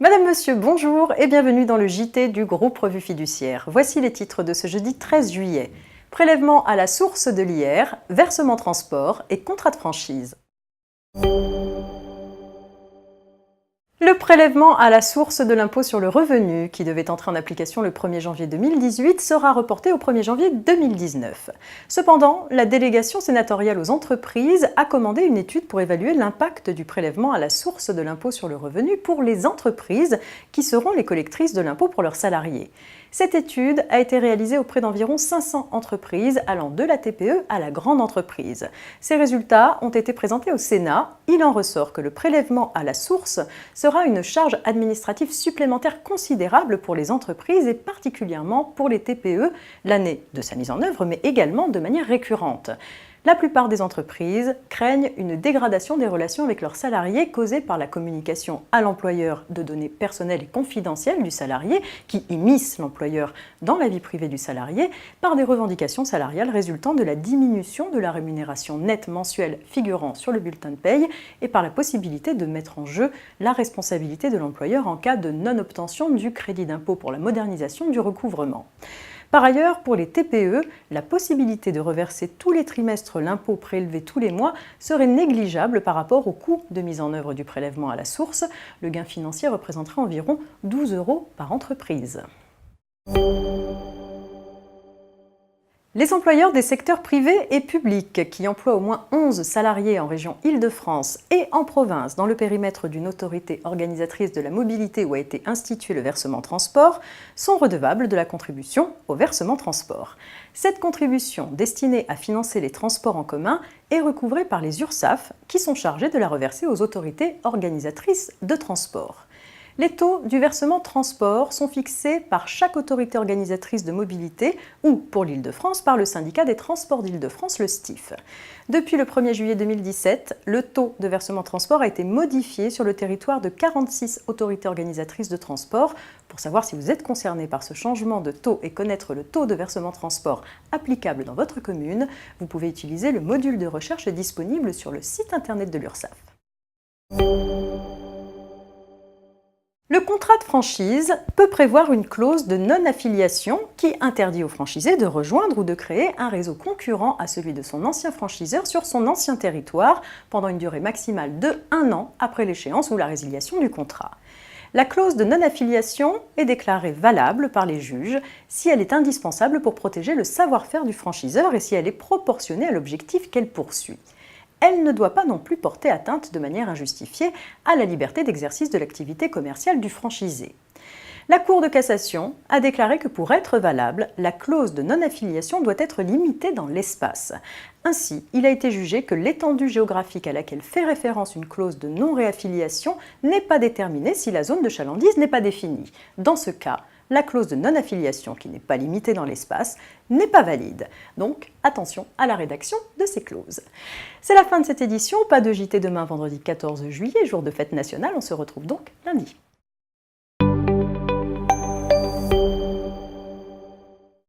Madame, Monsieur, bonjour et bienvenue dans le JT du groupe Revue Fiduciaire. Voici les titres de ce jeudi 13 juillet. Prélèvement à la source de l'IR, versement transport et contrat de franchise. Le prélèvement à la source de l'impôt sur le revenu, qui devait entrer en application le 1er janvier 2018, sera reporté au 1er janvier 2019. Cependant, la délégation sénatoriale aux entreprises a commandé une étude pour évaluer l'impact du prélèvement à la source de l'impôt sur le revenu pour les entreprises qui seront les collectrices de l'impôt pour leurs salariés. Cette étude a été réalisée auprès d'environ 500 entreprises allant de la TPE à la grande entreprise. Ces résultats ont été présentés au Sénat. Il en ressort que le prélèvement à la source sera une charge administrative supplémentaire considérable pour les entreprises et particulièrement pour les TPE l'année de sa mise en œuvre, mais également de manière récurrente. La plupart des entreprises craignent une dégradation des relations avec leurs salariés causée par la communication à l'employeur de données personnelles et confidentielles du salarié qui immiscent l'employeur dans la vie privée du salarié par des revendications salariales résultant de la diminution de la rémunération nette mensuelle figurant sur le bulletin de paye et par la possibilité de mettre en jeu la responsabilité de l'employeur en cas de non-obtention du crédit d'impôt pour la modernisation du recouvrement. Par ailleurs, pour les TPE, la possibilité de reverser tous les trimestres l'impôt prélevé tous les mois serait négligeable par rapport au coût de mise en œuvre du prélèvement à la source. Le gain financier représenterait environ 12 € par entreprise. Les employeurs des secteurs privés et publics qui emploient au moins 11 salariés en région Île-de-France et en province dans le périmètre d'une autorité organisatrice de la mobilité où a été institué le versement transport sont redevables de la contribution au versement transport. Cette contribution, destinée à financer les transports en commun, est recouvrée par les URSSAF qui sont chargés de la reverser aux autorités organisatrices de transport. Les taux du versement transport sont fixés par chaque autorité organisatrice de mobilité ou, pour l'Île-de-France, par le syndicat des transports d'Île-de-France, le STIF. Depuis le 1er juillet 2017, le taux de versement transport a été modifié sur le territoire de 46 autorités organisatrices de transport. Pour savoir si vous êtes concerné par ce changement de taux et connaître le taux de versement transport applicable dans votre commune, vous pouvez utiliser le module de recherche disponible sur le site internet de l'URSSAF. Le contrat de franchise peut prévoir une clause de non-affiliation qui interdit au franchisé de rejoindre ou de créer un réseau concurrent à celui de son ancien franchiseur sur son ancien territoire pendant une durée maximale de 1 an après l'échéance ou la résiliation du contrat. La clause de non-affiliation est déclarée valable par les juges si elle est indispensable pour protéger le savoir-faire du franchiseur et si elle est proportionnée à l'objectif qu'elle poursuit. Elle ne doit pas non plus porter atteinte de manière injustifiée à la liberté d'exercice de l'activité commerciale du franchisé. La Cour de cassation a déclaré que pour être valable, la clause de non-affiliation doit être limitée dans l'espace. Ainsi, il a été jugé que l'étendue géographique à laquelle fait référence une clause de non-réaffiliation n'est pas déterminée si la zone de chalandise n'est pas définie. Dans ce cas, la clause de non-affiliation, qui n'est pas limitée dans l'espace, n'est pas valide. Donc, attention à la rédaction de ces clauses. C'est la fin de cette édition. Pas de JT demain, vendredi 14 juillet, jour de fête nationale. On se retrouve donc lundi.